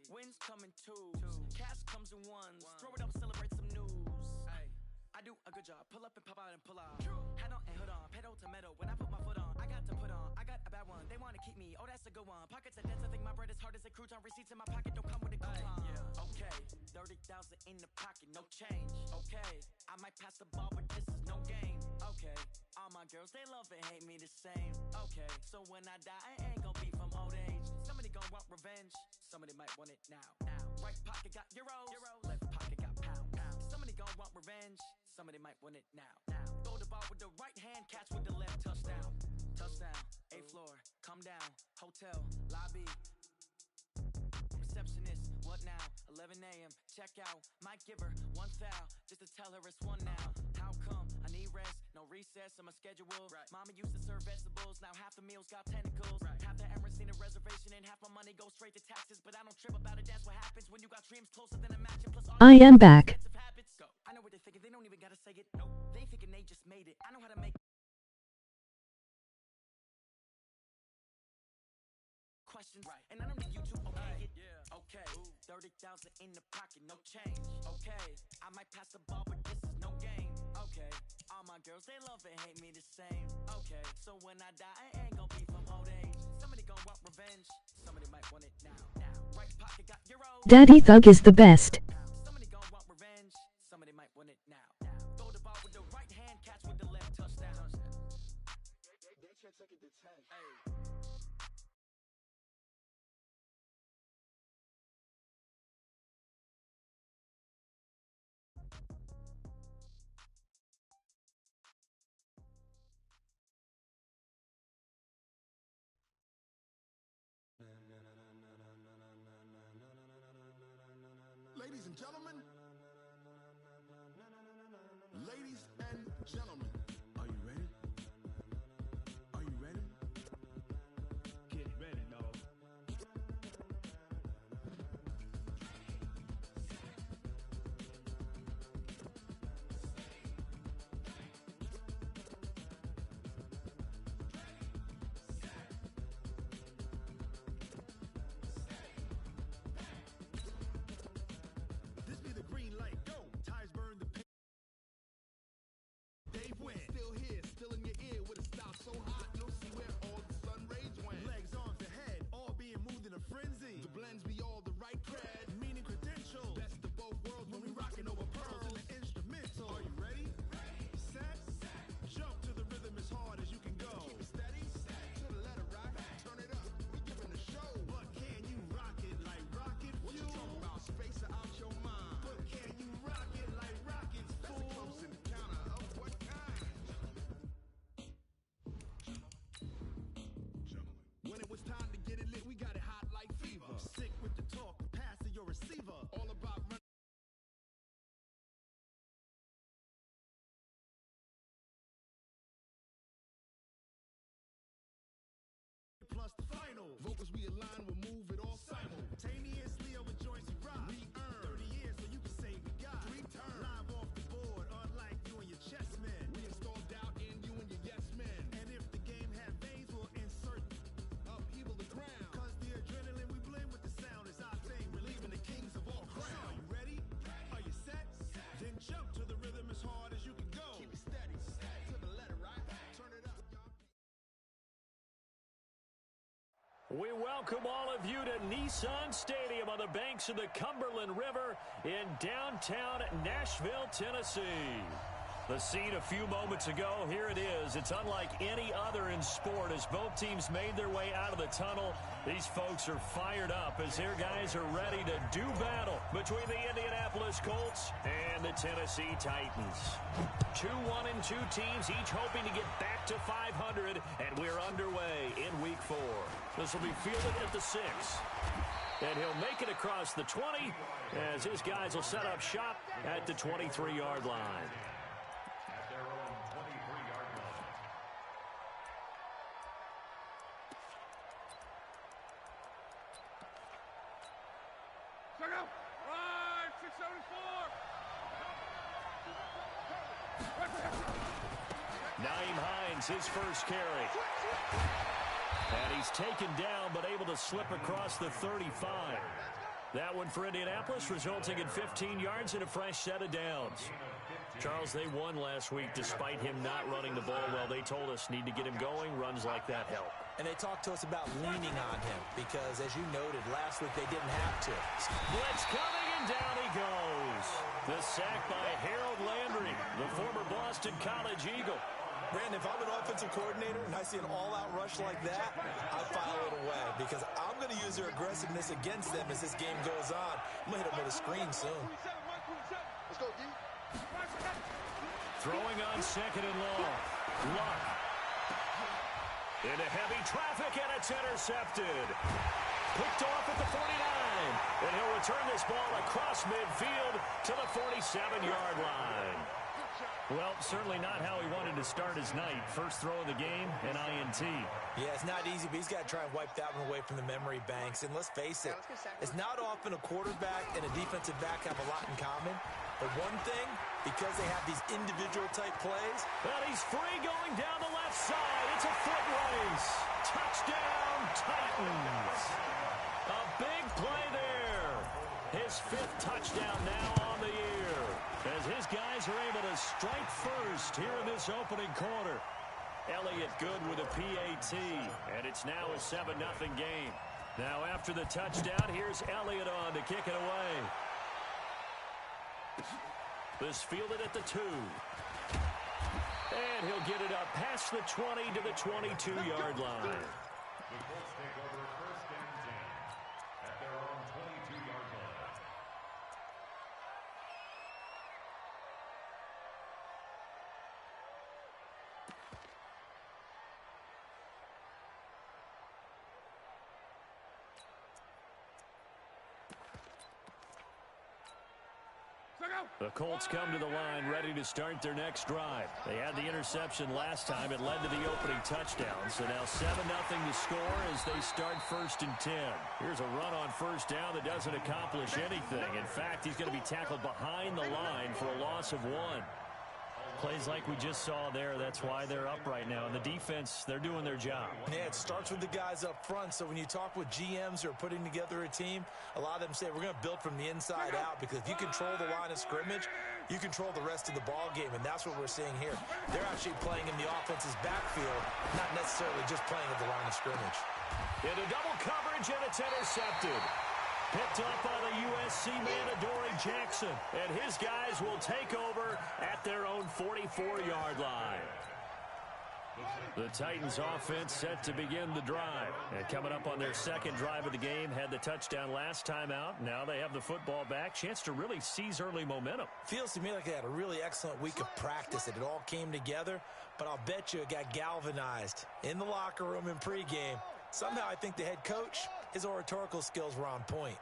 Wins come in twos, cash comes in ones. Throw it up, celebrate some news. I do a good job, pull up and pop out and pull out. Hat on and hood on, pedal to metal. When I put my foot on, I got to put on. I got a bad one, they wanna keep me. Oh, that's a good one. Pockets are dense, I think my bread is hard as a crouton. Receipts in my pocket don't come with a coupon. Okay, 30,000 in the pocket, no change. Okay, I might pass the ball, but this is no game. Okay, all my girls, they love and hate me the same. Okay, so when I die, I ain't gon' be from old age. Somebody gon' want revenge, somebody might want it now. Right pocket got euros, left pocket got pounds. Somebody gon' want revenge, somebody might want it now. Throw the ball with the right hand, catch with the left, touchdown. Touchdown, 8th floor, come down, hotel, lobby. Receptionist, what now? 11 a.m., check out. Might give her one foul, just to tell her it's one now. How come? I need rest, no recess on my schedule. Mama used to serve vegetables, now half the meals got tentacles. Half the Emirates need a reservation and half my money goes straight to taxes. But I don't trip about it, that's what happens when you got dreams closer than a match. And plus I am back. I know what they're thinking, they don't even gotta say it. Nope, they thinking they just made it. I know how to make questions, and I don't need you to okay it. Okay, 30,000 in the pocket, no change. Okay, I might pass the ball, but this is no game. Okay, all my girls, they love and hate me the same. Okay, so when I die, I ain't gon' be from old age. Somebody gon' want revenge, somebody might want it now. Right pocket got euros. Daddy Thug is the best. Somebody gon' want revenge, somebody might want it now. Throw the ball with the right hand, catch with the left, touchdown. They check it to 10. Ladies and gentlemen, ladies and gentlemen, are you ready? Are you ready? Get ready, dog. This be the green light, go. Tires burn the paint. Dave went. Still here, still in your ear with a style so hot, you'll see where all the sun rays went. Legs, arms, the head, all being moved in a frenzy. The blends be all the right cred, meaning credentials. Best of both worlds when we rockin' over pearls in the instrumental. Are you ready? Set, jump to the rhythm as hard as you can go. Keep it steady, to the letter rock, turn it up. We giving a show, but can you rock it like rocket fuel? What you talking about? Space out your mind. But can you rock it like rockets, fool? That's a close encounter of what kind? When it was time to get it lit, we got it hot like fever. Sick with the talk, the pass to your receiver. All about running. Plus the final. Vocals we align, we'll move it all simultaneously over joints we rock. We earn 30 years so you can say we got 3 turns. Live off the board, unlike you and your chess men. We install doubt in you and your yes men. And if the game had veins, we'll insert upheaval the ground. Cause the adrenaline we blend with the sound is our thing. We're leaving the kings of all crowns. So are you ready? Are you set? Then jump to the rhythm as hard as you can go. Keep it steady, to the letter, right? Turn it up, y'all. We welcome all of you to Nissan Stadium on the banks of the Cumberland River in downtown Nashville, Tennessee. The scene a few moments ago, here it is. It's unlike any other in sport as both teams made their way out of the tunnel. These folks are fired up as their guys are ready to do battle between the Indianapolis Colts and the Tennessee Titans. 2-1-2 teams, each hoping to get back to 500, and we're underway in Week 4. This will be fielded at the 6. And he'll make it across the 20 as his guys will set up shop at the 23-yard line. Check out. Right, 674. Naeem Hines, his first carry. And he's taken down, but able to slip across the 35. That one for Indianapolis, resulting in 15 yards and a fresh set of downs. Charles, they won last week despite him not running the ball well. They told us need to get him going. Runs like that help. And they talked to us about leaning on him because, as you noted, last week they didn't have to. Blitz coming, and down he goes. The sack by Harold Landry, the former Boston College Eagle. Brandon, if I'm an offensive coordinator and I see an all-out rush like that, I file it away because I'm going to use their aggressiveness against them as this game goes on. I'm going to hit them with a screen soon. Let's go, D. Throwing on second and long. Luck. Into heavy traffic, and it's intercepted. Picked off at the 49. And he'll return this ball across midfield to the 47-yard line. Well, certainly not how he wanted to start his night. First throw of the game, an INT. Yeah, it's not easy, but he's got to try and wipe that one away from the memory banks. And let's face it, it's not often a quarterback and a defensive back have a lot in common. But one thing, because they have these individual type plays. But he's free going down the left side. It's a foot race. Touchdown, Titans. A big play there. His 5th touchdown now on the year, as his guys are able to strike first here in this opening quarter. Elliott good with a PAT, and it's now a 7-0 game. Now after the touchdown, here's Elliott on to kick it away. This fielded at the 2. And he'll get it up past the 20 to the 22-yard line. The Colts take over 1st and 10 at their own 22-yard line. The Colts come to the line ready to start their next drive. They had the interception last time. It led to the opening touchdown. So now 7-0 to score as they start 1st and 10. Here's a run on 1st down that doesn't accomplish anything. In fact, he's going to be tackled behind the line for a loss of 1. Plays like we just saw there, that's why they're up right now. And the defense, they're doing their job. Yeah, it starts with the guys up front. So when you talk with GMs who are putting together a team, a lot of them say we're going to build from the inside out, because if you control the line of scrimmage, you control the rest of the ball game, and that's what we're seeing here. They're actually playing in the offense's backfield, not necessarily just playing at the line of scrimmage. Into double coverage, and it's intercepted. Picked up by the USC man, Adoree Jackson. And his guys will take over at their own 44-yard line. The Titans offense set to begin the drive. And coming up on their 2nd drive of the game, had the touchdown last time out. Now they have the football back. Chance to really seize early momentum. Feels to me like they had a really excellent week of practice. It all came together, but I'll bet you it got galvanized in the locker room in pregame. Somehow I think the head coach, his oratorical skills were on point.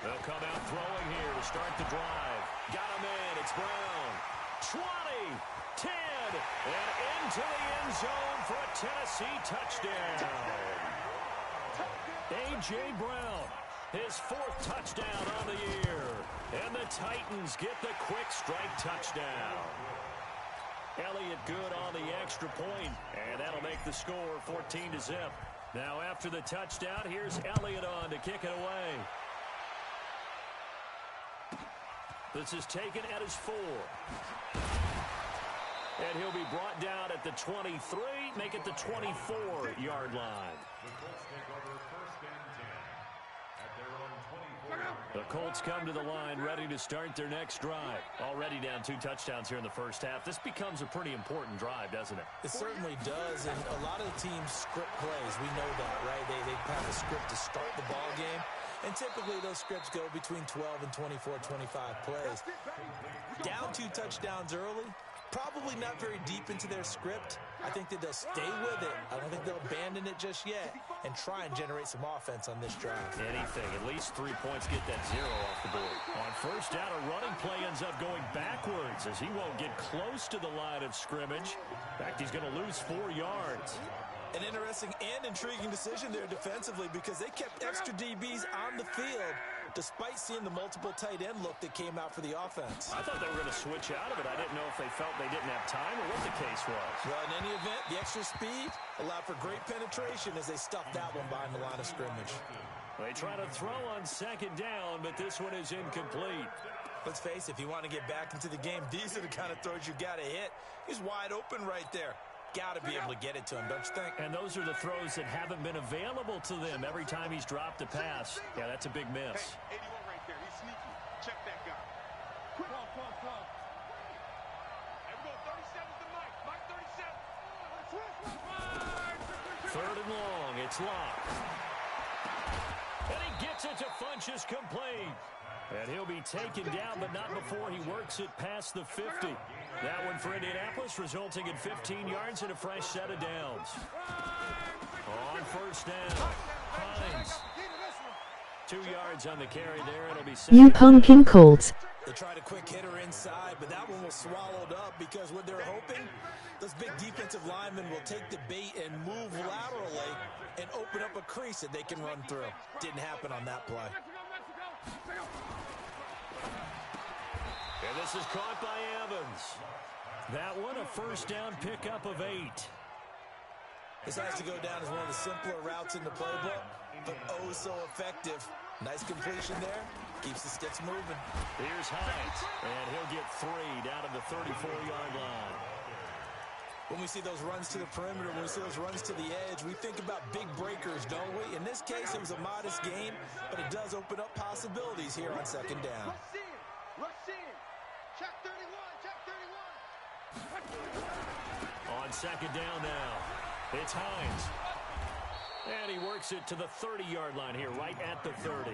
They'll come out throwing here to start the drive. Got him in. It's Brown. 20, 10, and into the end zone for a Tennessee touchdown. A.J. Brown, his 4th touchdown on the year. And the Titans get the quick strike touchdown. Elliott good on the extra point, and that'll make the score 14-0. Now after the touchdown, here's Elliott on to kick it away. This is taken at his 4. And he'll be brought down at the 23, make it the 24-yard line. The Colts take over 1st and 10 at their own 24-yard line. The Colts come to the line ready to start their next drive. Already down 2 touchdowns here in the first half. This becomes a pretty important drive, doesn't it? It certainly does, and a lot of the teams script plays. We know that, right? They have a script to start the ball game, and typically those scripts go between 12 and 24, 25 plays. Down 2 touchdowns early, probably not very deep into their script. I think that they'll stay with it. I don't think they'll abandon it just yet and try and generate some offense on this drive. Anything, at least 3 points, get that 0 off the board. On 1st down, a running play ends up going backwards as he won't get close to the line of scrimmage. In fact, he's going to lose 4 yards. An interesting and intriguing decision there defensively, because they kept extra DBs on the field despite seeing the multiple tight end look that came out for the offense. I thought they were going to switch out of it. I didn't know if they felt they didn't have time or what the case was. Well, in any event, the extra speed allowed for great penetration as they stuffed that one behind the line of scrimmage. They try to throw on second down, but this one is incomplete. Let's face it, if you want to get back into the game, these are the kind of throws you got to hit. He's wide open right there. Got to be able to get it to him, don't you think? And those are the throws that haven't been available to them every time he's dropped a pass. Yeah, that's a big miss. Hey, 81 right there. He's sneaky. Check that guy. Quick. Come on. Hey, we go 37 to Mike. Mike 37. Third and long. It's locked. And he gets it to Funchess complete. And he'll be taken down, but not before he works it past the 50. That one for Indianapolis, resulting in 15 yards and a fresh set of downs. On first down, Hines. 2 yards on the carry there. It'll be You pumpkin Colts. They tried a quick hitter inside, but that one was swallowed up because what they're hoping, those big defensive linemen will take the bait and move laterally and open up a crease that they can run through. Didn't happen on that play. And this is caught by Evans. That one, a first down pickup of 8. This has to go down as one of the simpler routes in the playbook, but oh so effective. Nice completion there. Keeps the sticks moving. Here's Hines, and he'll get 3 down to the 34-yard line. When we see those runs to the perimeter, when we see those runs to the edge, we think about big breakers, don't we? In this case, it was a modest game, but it does open up possibilities here on second down. Rush in. Check 31. On second down now, it's Hines. And he works it to the 30-yard line here, right at the 30.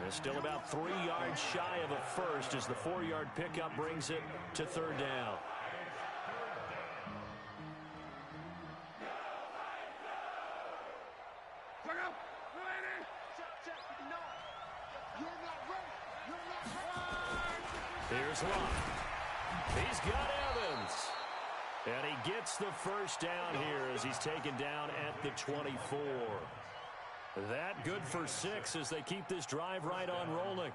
And still about 3 yards shy of a first as the 4-yard pickup brings it to third down. Here's Locke. He's got Evans. And he gets the first down here as he's taken down at the 24. That good for 6 as they keep this drive right on rolling.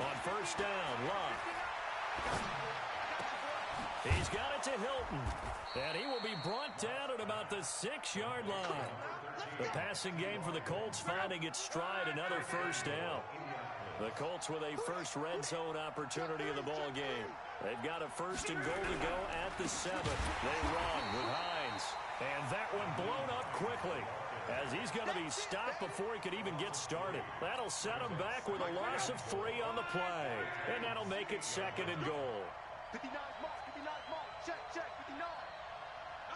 On first down, Locke. He's got it to Hilton. And he will be brought down at about the 6-yard line. The passing game for the Colts finding its stride, another first down. The Colts with a first red zone opportunity in the ball game. They've got a first and goal to go at the 7. They run with Hines. And that one blown up quickly as he's going to be stopped before he could even get started. That'll set him back with a loss of 3 on the play. And that'll make it second and goal. 59 mark. Check, 59.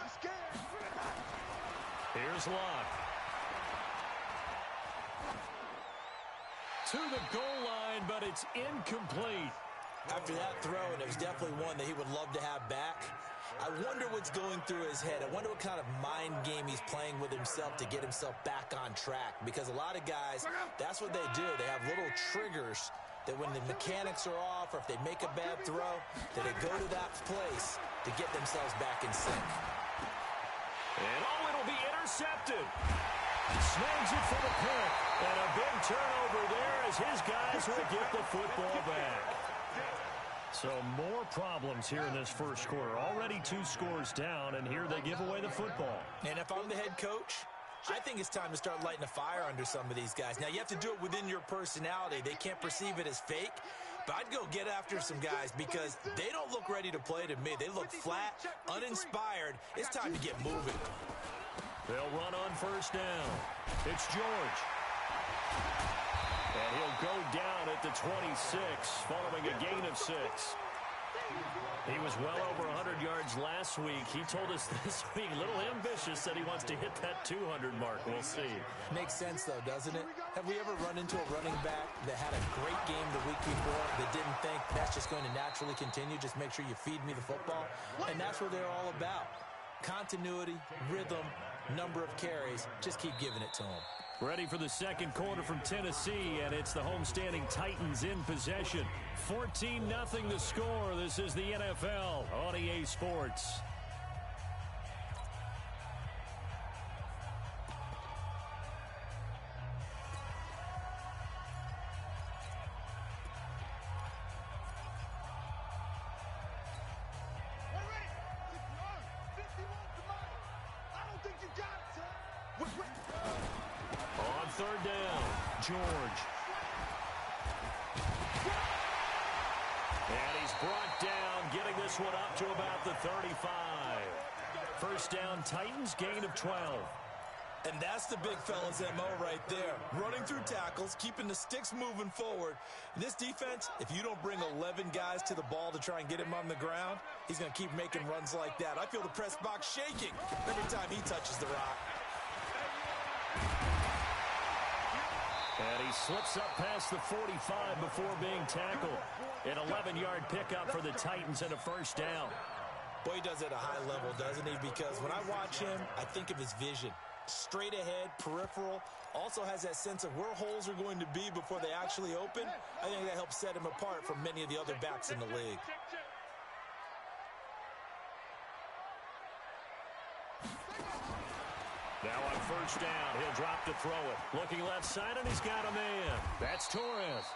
I'm scared. Here's Locke. To the goal line, but it's incomplete. After that throw, and it was definitely one that he would love to have back. I wonder what's going through his head. I wonder what kind of mind game he's playing with himself to get himself back on track. Because a lot of guys, that's what they do. They have little triggers that when the mechanics are off or if they make a bad throw, that they go to that place to get themselves back in sync. And it'll be intercepted. Snags it for the pick. And a big turnover there as his guys will get the football back. So more problems here in this first quarter. Already 2 scores down, and here they give away the football. And if I'm the head coach, I think it's time to start lighting a fire under some of these guys. Now, you have to do it within your personality. They can't perceive it as fake. But I'd go get after some guys because they don't look ready to play to me. They look flat, uninspired. It's time to get moving. They'll run on first down. It's George. And he'll go down at the 26, following a gain of 6. He was well over 100 yards last week. He told us this week, a little ambitious, that he wants to hit that 200 mark. We'll see. Makes sense, though, doesn't it? Have we ever run into a running back that had a great game the week before that didn't think that's just going to naturally continue? Just make sure you feed me the football. And that's what they're all about. Continuity, rhythm, number of carries. Just keep giving it to them. Ready for the second quarter from Tennessee, and it's the homestanding Titans in possession. 14-0 the score. This is the NFL on EA Sports. On third down, George. And he's brought down, getting this one up to about the 35. First down, Titans, gain of 12. And that's the big fella's MO right there. Running through tackles, keeping the sticks moving forward. In this defense, if you don't bring 11 guys to the ball to try and get him on the ground, he's going to keep making runs like that. I feel the press box shaking every time he touches the rock. And he slips up past the 45 before being tackled. An 11-yard pickup for the Titans and a first down. Boy, he does it at a high level, doesn't he? Because when I watch him, I think of his vision. Straight ahead, peripheral, also has that sense of where holes are going to be before they actually open. I think that helps set him apart from many of the other backs in the league. Now on first down, he'll drop to throw it. Looking left side, and he's got a man. That's Torres.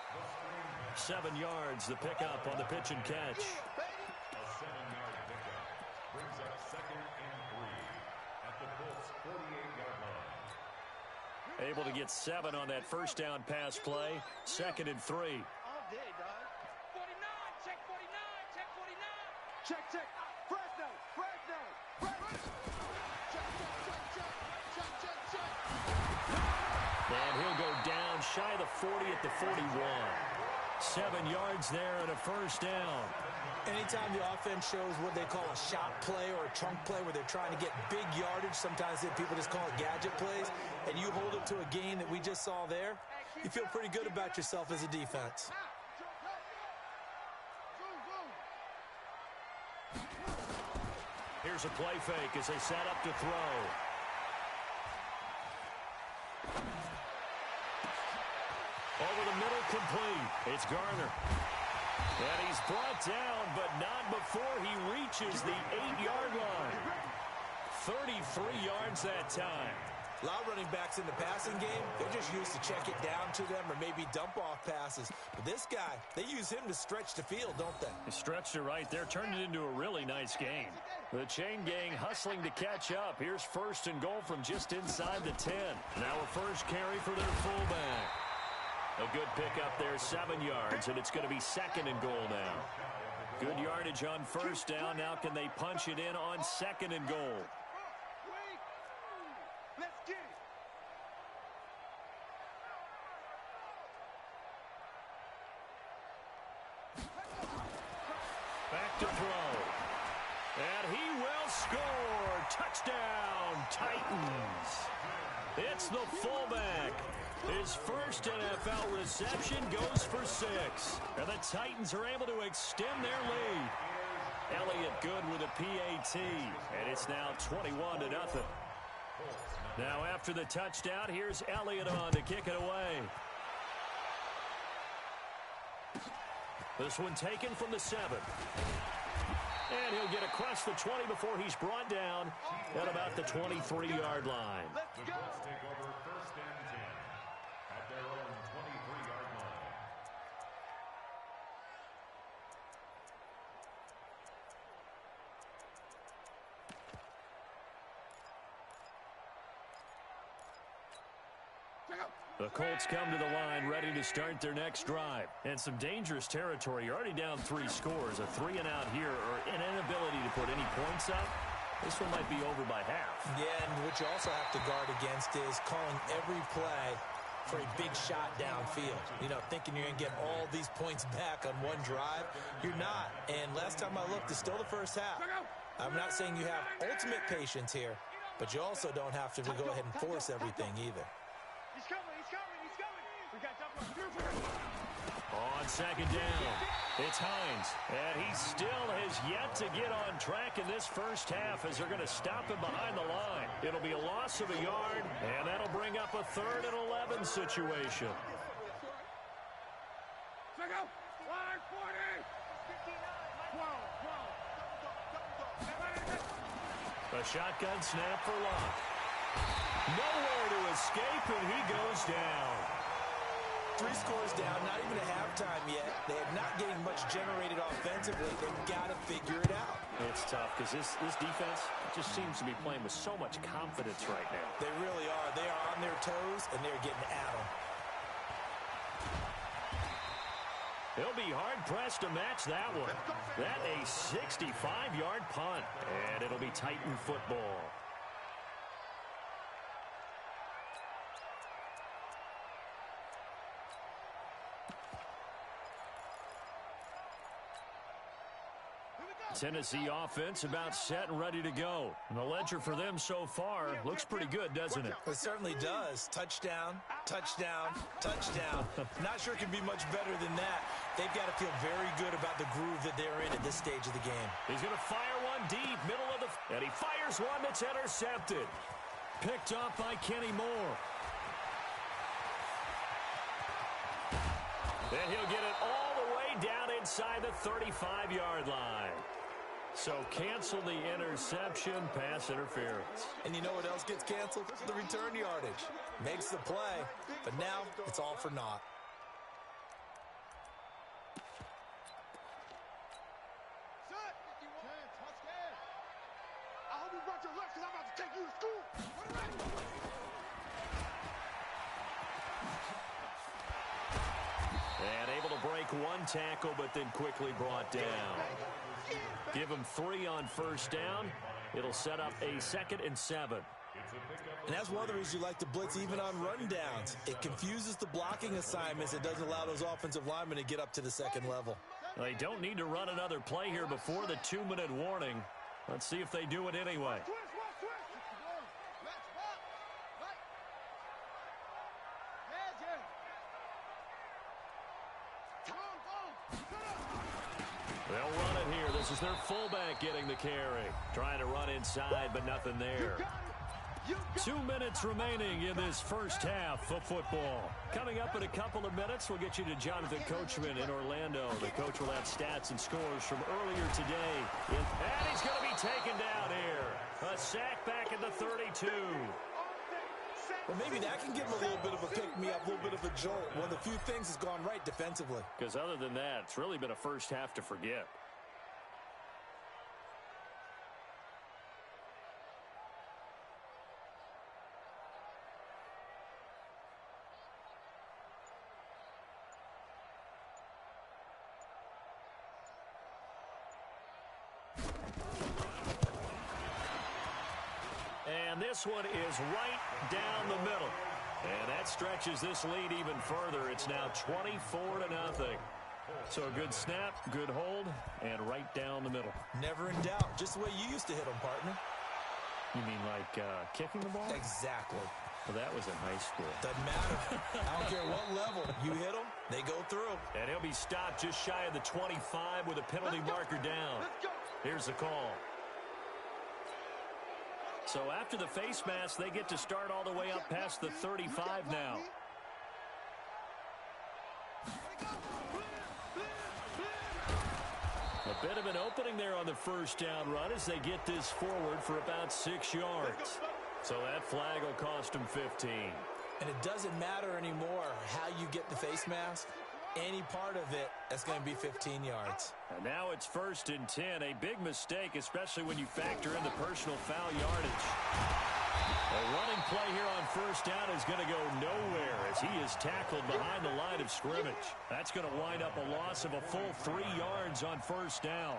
7 yards, the pickup on the pitch and catch. A 7-yard pickup brings up 2nd and 3 at the Colts' 48-yard line. Able to get 7 on that first down pass play. 2nd and 3. All day, dog. 49, check 49, check 49. Check, check. Fresno, Fresno, Fresno. Check, check, check, check, check, check, check. And he'll go down shy of the 40 at the 41. 7 yards there and a first down. Anytime the offense shows what they call a shot play or a chunk play where they're trying to get big yardage, sometimes people just call it gadget plays, and you hold it to a gain that we just saw there, you feel pretty good about yourself as a defense. Here's a play fake as they set up to throw. Over the middle, complete. It's Garner. And he's brought down, but not before he reaches the 8-yard line. 33 yards that time. A lot of running backs in the passing game, they're just used to check it down to them or maybe dump off passes. But this guy, they use him to stretch the field, don't they? He stretched it right there, turned it into a really nice game. The chain gang hustling to catch up. Here's first and goal from just inside the 10. Now a first carry for their fullback. A good pickup there, 7 yards, and it's going to be 2nd and goal now. Good yardage on first down. Now can they punch it in on 2nd and goal? Let's get it. Back to throw. And he will score. Touchdown, Titans. It's the fullback. His first NFL reception goes for 6. And the Titans are able to extend their lead. Elliott good with a PAT. And it's now 21-0. Now after the touchdown, here's Elliott on to kick it away. This one taken from the 7. And he'll get across the 20 before he's brought down at about the 23-yard line. Let's go. Take over 1st and 10 at their own 23-yard line. The Colts come to the line ready to start their next drive. And some dangerous territory. You're already down 3 scores. A 3-and-out here or an inability to put any points up. This one might be over by half. Yeah, and what you also have to guard against is calling every play for a big shot downfield. You know, thinking you're going to get all these points back on one drive. You're not. And last time I looked, it's still the first half. I'm not saying you have ultimate patience here, but you also don't have to go ahead and force everything either. He's coming. We got double. On second down, it's Hines, and he still has yet to get on track in this first half as they're going to stop him behind the line. It'll be a loss of a yard, and that'll bring up a 3rd and 11 situation. Check out. Line 40. 12. A shotgun snap for Locke. Nowhere to escape, and he goes down. 3 scores down, not even at halftime yet. They are not getting much generated offensively. They've got to figure it out. It's tough because this defense just seems to be playing with so much confidence right now. They really are. They are on their toes, and they're getting at them. He'll be hard-pressed to match that one. That a 65-yard punt, and it'll be Titan football. Tennessee offense about set and ready to go. And the ledger for them so far looks pretty good, doesn't it? It certainly does. Touchdown, touchdown, touchdown. Not sure it can be much better than that. They've got to feel very good about the groove that they're in at this stage of the game. He's going to fire one deep, middle of the... And he fires one that's intercepted. Picked up by Kenny Moore. Then he'll get it all the way down inside the 35-yard line. So cancel the interception, pass interference. And you know what else gets canceled? The return yardage. Makes the play, but now it's all for naught. Set. 51. Touchdown. I hope you brought your left because I'm about to take you to school. And able to break one tackle, but then quickly brought down. Give him 3 on first down. It'll set up a 2nd and 7. And that's one of the reasons you like to blitz even on rundowns. It confuses the blocking assignments. It doesn't allow those offensive linemen to get up to the second level. They don't need to run another play here before the 2-minute warning. Let's see if they do it anyway. They'll run it here. This is their fullback getting the carry. Trying to run inside, but nothing there. 2 minutes remaining in this first half of football. Coming up in a couple of minutes, we'll get you to Jonathan Coachman in Orlando. The coach will have stats and scores from earlier today. And he's going to be taken down here. A sack back at the 32. Well, maybe that can give him a little bit of a pick-me-up, a little bit of a jolt. One of the few things that's gone right defensively. Because other than that, it's really been a first half to forget. And this one is right down the middle. And that stretches this lead even further. It's now 24-0. So a good snap, good hold, and right down the middle. Never in doubt. Just the way you used to hit them, partner. You mean like kicking the ball? Exactly. Well, that was in high school. Doesn't matter. I don't care what level. You hit them, they go through. And he'll be stopped just shy of the 25 with a penalty marker down. Here's the call. So after the face mask, they get to start all the way up past the 35 now. A bit of an opening there on the first down run as they get this forward for about 6 yards. So that flag will cost them 15. And it doesn't matter anymore how you get the face mask. Any part of it, that's going to be 15 yards. And now it's 1st and 10. A big mistake, especially when you factor in the personal foul yardage. A running play here on first down is going to go nowhere as he is tackled behind the line of scrimmage. That's going to wind up a loss of a full 3 yards on first down.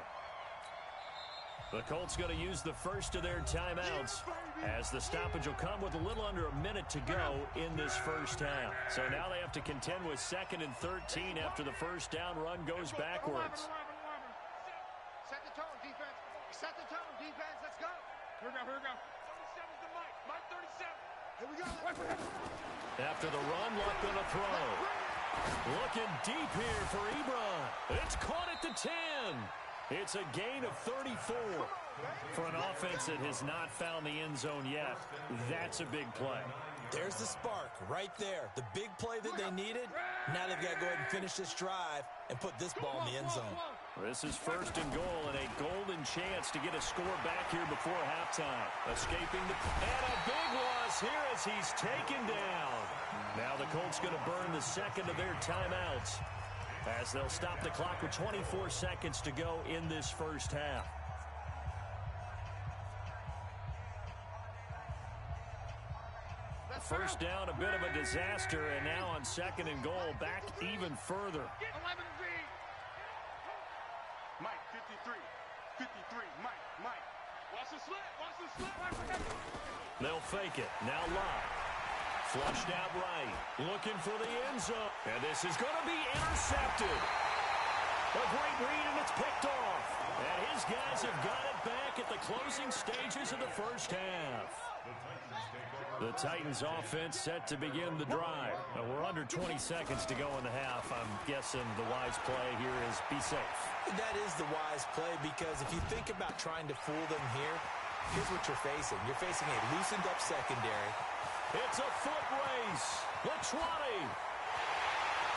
The Colts going to use the first of their timeouts as the stoppage will come with a little under a minute to go in this first half. So now they have to contend with 2nd and 13 after the first down run goes backwards. Set the tone, defense. Set the tone, defense. Let's go. Here we go. 37's the Mike. Mike 37. After the run, luck on the throw. Looking deep here for Ebron. It's caught at the 10. It's a gain of 34. For an offense that has not found the end zone yet, that's a big play. There's the spark right there. The big play that they needed. Now they've got to go ahead and finish this drive and put this ball in the end zone. This is first and goal and a golden chance to get a score back here before halftime. Escaping the... And a big loss here as he's taken down. Now the Colts going to burn the second of their timeouts as they'll stop the clock with 24 seconds to go in this first half. First down, a bit of a disaster, and now on second and goal, back even further. 11V. Mike, 53. 53. Mike. Watch the slip. Watch the slip. They'll fake it. Now Locke. Flushed out right. Looking for the end zone. And this is going to be intercepted. A great read, and it's picked off. And his guys have got it back at the closing stages of the first half. The Titans offense set to begin the drive. We're under 20 seconds to go in the half. I'm guessing the wise play here is be safe. That is the wise play, because if you think about trying to fool them here, here's what you're facing. You're facing a loosened up secondary. It's a foot race. Latrani.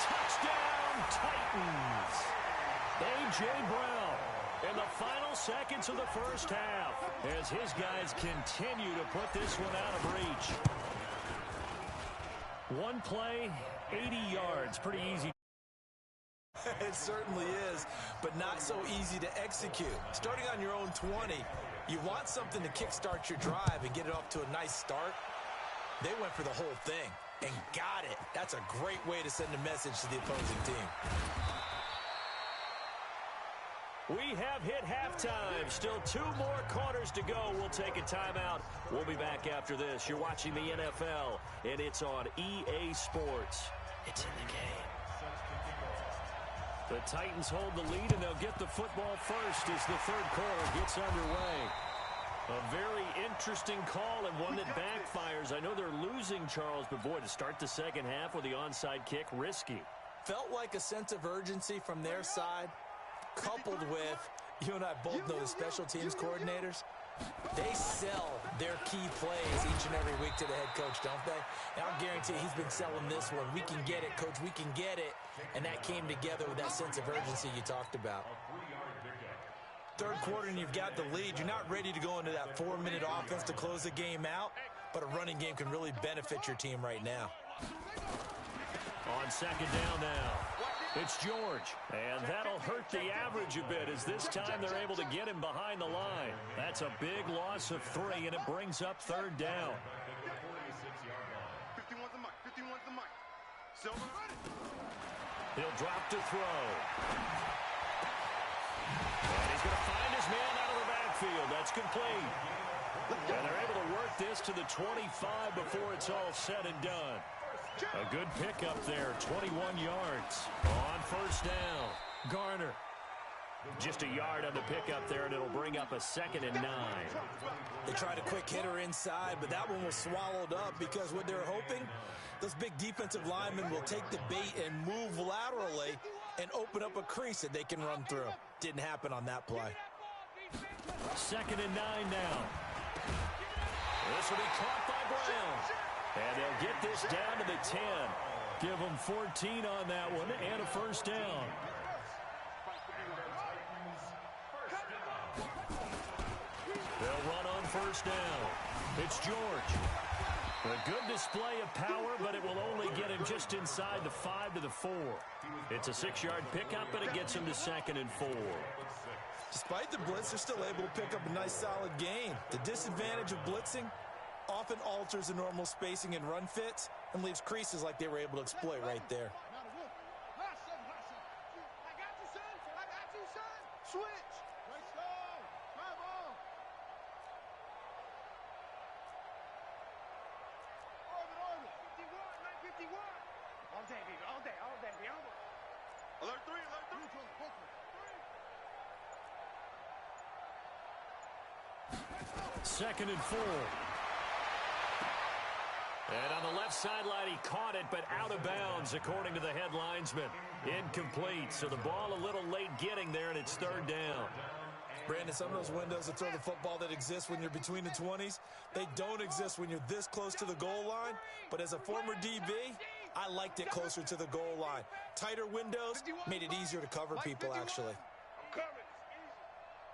Touchdown, Titans. A.J. Brown in the final seconds of the first half as his guys continue to put this one out of reach. One play, 80 yards. Pretty easy. It certainly is, but not so easy to execute. Starting on your own 20, you want something to kickstart your drive and get it off to a nice start. They went for the whole thing and got it. That's a great way to send a message to the opposing team. We have hit halftime. Still 2 more quarters to go. We'll take a timeout. We'll be back after this. You're watching the NFL, and it's on EA Sports. It's in the game. The Titans hold the lead, and they'll get the football first as the third quarter gets underway. A very interesting call and one that backfires. I know they're losing, Charles, but boy, to start the second half with the onside kick, risky. Felt like a sense of urgency from their side, coupled with, you and I both know the special teams coordinators, they sell their key plays each and every week to the head coach, don't they? And I'll guarantee he's been selling this one. We can get it, coach, we can get it. And that came together with that sense of urgency you talked about. Third quarter and you've got the lead. You're not ready to go into that 4-minute offense to close the game out, but a running game can really benefit your team right now. On second down now, it's George, and that'll hurt the average a bit as this time they're able to get him behind the line. That's a big loss of 3, and it brings up third down. 51's the mic. 51's the mic. Silver. He'll drop to throw. And he's going to find his man out of the backfield. That's complete. And they're able to work this to the 25 before it's all said and done. A good pickup there, 21 yards on first down. Garner. Just a yard on the pickup there, and it'll bring up a 2nd and 9. They tried a quick hitter inside, but that one was swallowed up because what they're hoping, those big defensive linemen will take the bait and move laterally and open up a crease that they can run through. Didn't happen on that play. 2nd and 9 now. This will be caught by Brown. And they'll get this down to the 10. Give them 14 on that one and a first down. They'll run on first down. It's George. A good display of power, but it will only get him just inside the 5 to the 4. It's a 6-yard pickup, but it gets him to 2nd and 4. Despite the blitz, they're still able to pick up a nice solid gain. The disadvantage of blitzing often alters the normal spacing and run fits and leaves creases like they were able to exploit right there. Switch. Let's go. Drive on. Orbit. 51, 951. All day, baby. All day. Alert 3. Second and 4. And on the left sideline, he caught it, but out of bounds, according to the head linesman. Incomplete, so the ball a little late getting there, and it's third down. Brandon, some of those windows to throw the football that exist when you're between the 20s, they don't exist when you're this close to the goal line. But as a former DB, I liked it closer to the goal line. Tighter windows made it easier to cover people, actually. I'm coming.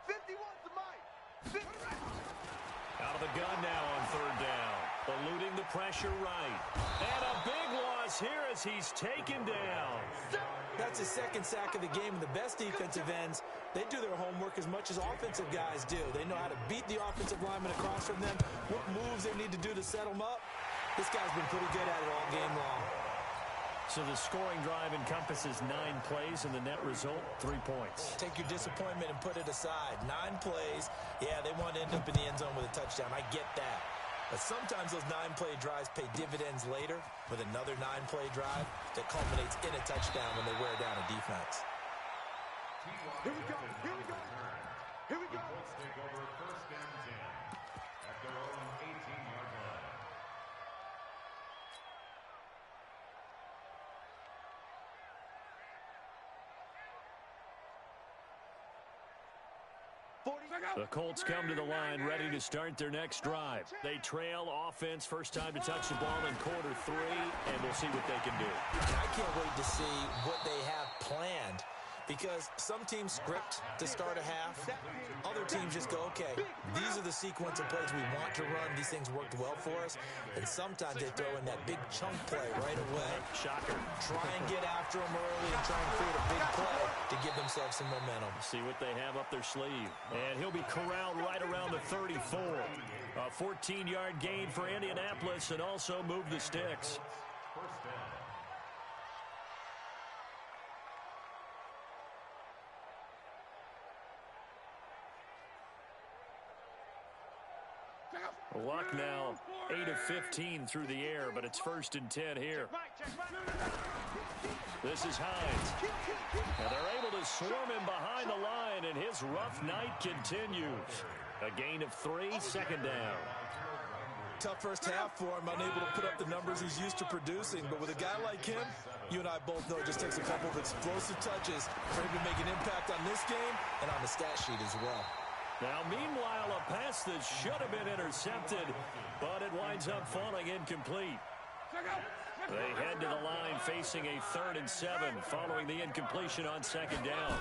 51's the mic. Out of the gun now on third down. Eluding the pressure right. And a big loss here as he's taken down. That's his second sack of the game, and the best defensive ends, they do their homework as much as offensive guys do. They know how to beat the offensive lineman across from them, what moves they need to do to set them up. This guy's been pretty good at it all game long. So the scoring drive encompasses 9 plays, and the net result, 3 points. Take your disappointment and put it aside. 9 plays. Yeah, they want to end up in the end zone with a touchdown. I get that. But sometimes those 9-play drives pay dividends later with another 9-play drive that culminates in a touchdown when they wear down a defense. Here we go. Here we go. Here we go. The Colts take over first and 10 at their own 18-yard line. The Colts come to the line ready to start their next drive. They trail offense, first time to touch the ball in quarter 3, and we'll see what they can do. I can't wait to see what they have planned, because some teams script to start a half. Other teams just go, okay, these are the sequence of plays we want to run. These things worked well for us. And sometimes they throw in that big chunk play right away. Shocker. Try and get after them early and try and create a big play to give themselves some momentum. See what they have up their sleeve. And he'll be corralled right around the 34. A 14-yard gain for Indianapolis, and also move the sticks. First down. Luck now 8 of 15 through the air, but it's first and 10 here. This is Hines. And they're able to swarm him behind the line, and his rough night continues. A gain of 3, second down. Tough first half for him, unable to put up the numbers he's used to producing. But with a guy like him, you and I both know it just takes a couple of explosive touches for him to make an impact on this game and on the stat sheet as well. Now, meanwhile, a pass that should have been intercepted, but it winds up falling incomplete. They head to the line facing a 3rd and 7 following the incompletion on second down.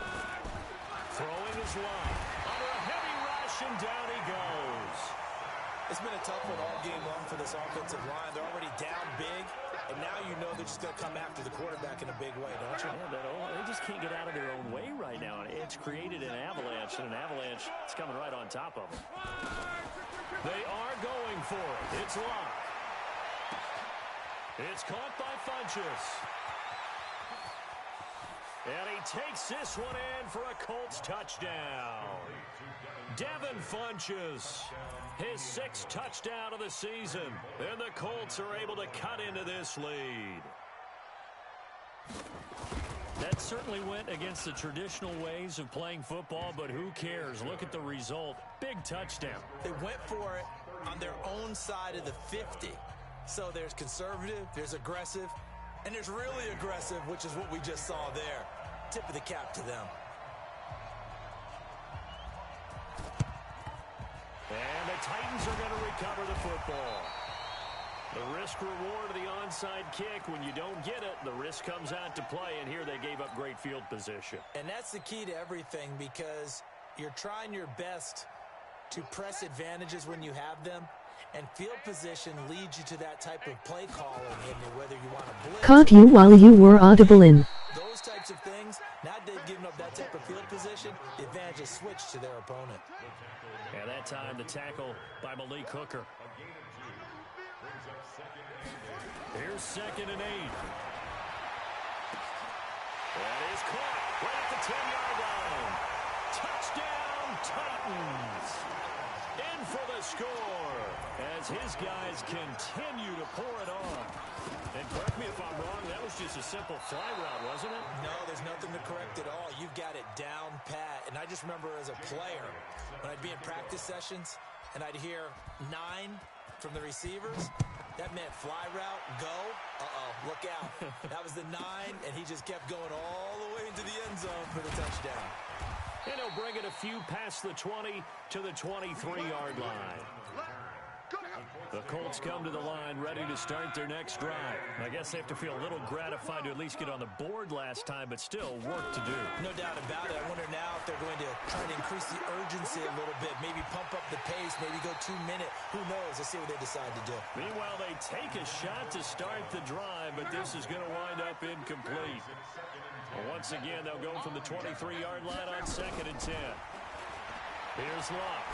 Throwing his line. Under a heavy rush, and down he goes. It's been a tough one all game long for this offensive line. They're already down big, and now you know they're just going to come after the quarterback in a big way, don't you? Yeah, they just can't get out of their own way right now. It's created an avalanche, and an avalanche is coming right on top of them. They are going for it. It's locked. It's caught by Funchess. And he takes this one in for a Colts touchdown. Devin Funchess, his 6th touchdown of the season. And the Colts are able to cut into this lead. That certainly went against the traditional ways of playing football, but who cares? Look at the result. Big touchdown. They went for it on their own side of the 50. So there's conservative, there's aggressive, and there's really aggressive, which is what we just saw there. Tip of the cap to them. And the Titans are going to recover the football. The risk-reward of the onside kick, when you don't get it, the risk comes out to play, and here they gave up great field position. And that's the key to everything, because you're trying your best to press advantages when you have them, and field position leads you to that type of play calling, and whether you want to blitz. Caught you while you were audible in. Those types of things, now they've given up that type of field position, the advantage is switched to their opponent. And that time, the tackle by Malik Hooker. Here's 2nd and 8. That is caught right at the 10-yard line. Touchdown, Titans. In for the score as his guys continue to pour it on. And correct me if I'm wrong, that was just a simple fly route, wasn't it? No, there's nothing to correct at all. You've got it down pat. And I just remember as a player, when I'd be in practice sessions and I'd hear 9 from the receivers, That meant fly route, go. Uh-oh, look out. That was the 9, and he just kept going all the way into the end zone for the touchdown. And he'll bring it a few past the 20 to the 23-yard line. The Colts come to the line ready to start their next drive. I guess they have to feel a little gratified to at least get on the board last time, but still work to do. No doubt about it. I wonder now if they're going to try to increase the urgency a little bit, maybe pump up the pace, maybe go 2 minute. Who knows? Let's see what they decide to do. Meanwhile, they take a shot to start the drive, but this is going to wind up incomplete. Once again, they'll go from the 23-yard line on 2nd and 10. Here's Luck.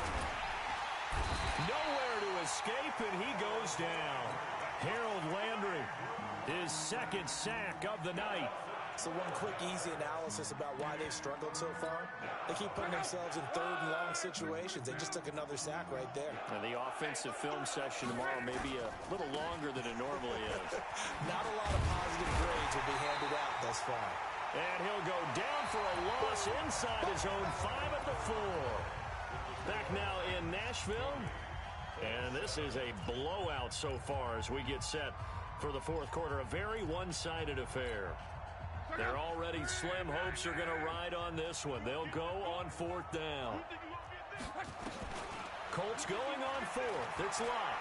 Nowhere to escape, and he goes down. Harold Landry, his 2nd sack of the night. So one quick, easy analysis about why they've struggled so far. They keep putting themselves in 3rd and long situations. They just took another sack right there. And the offensive film session tomorrow may be a little longer than it normally is. Not a lot of positive grades will be handed out thus far. And he'll go down for a loss inside his own 5 at the 4. Back now in Nashville. And this is a blowout so far as we get set for the 4th quarter. A very one-sided affair. Their already slim hopes are going to ride on this one. They'll go on 4th down. Colts going on 4th. It's Lott.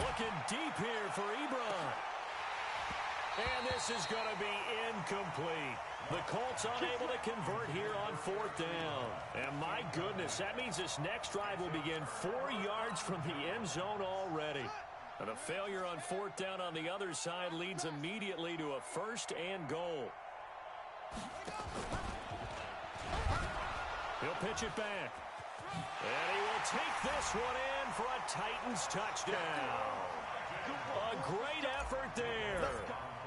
Looking deep here for Ebron. And this is going to be incomplete. The Colts unable to convert here on 4th down. And my goodness, that means this next drive will begin 4 yards from the end zone already. And a failure on 4th down on the other side leads immediately to a 1st and goal. He'll pitch it back. And he will take this one in for a Titans touchdown. A great effort there.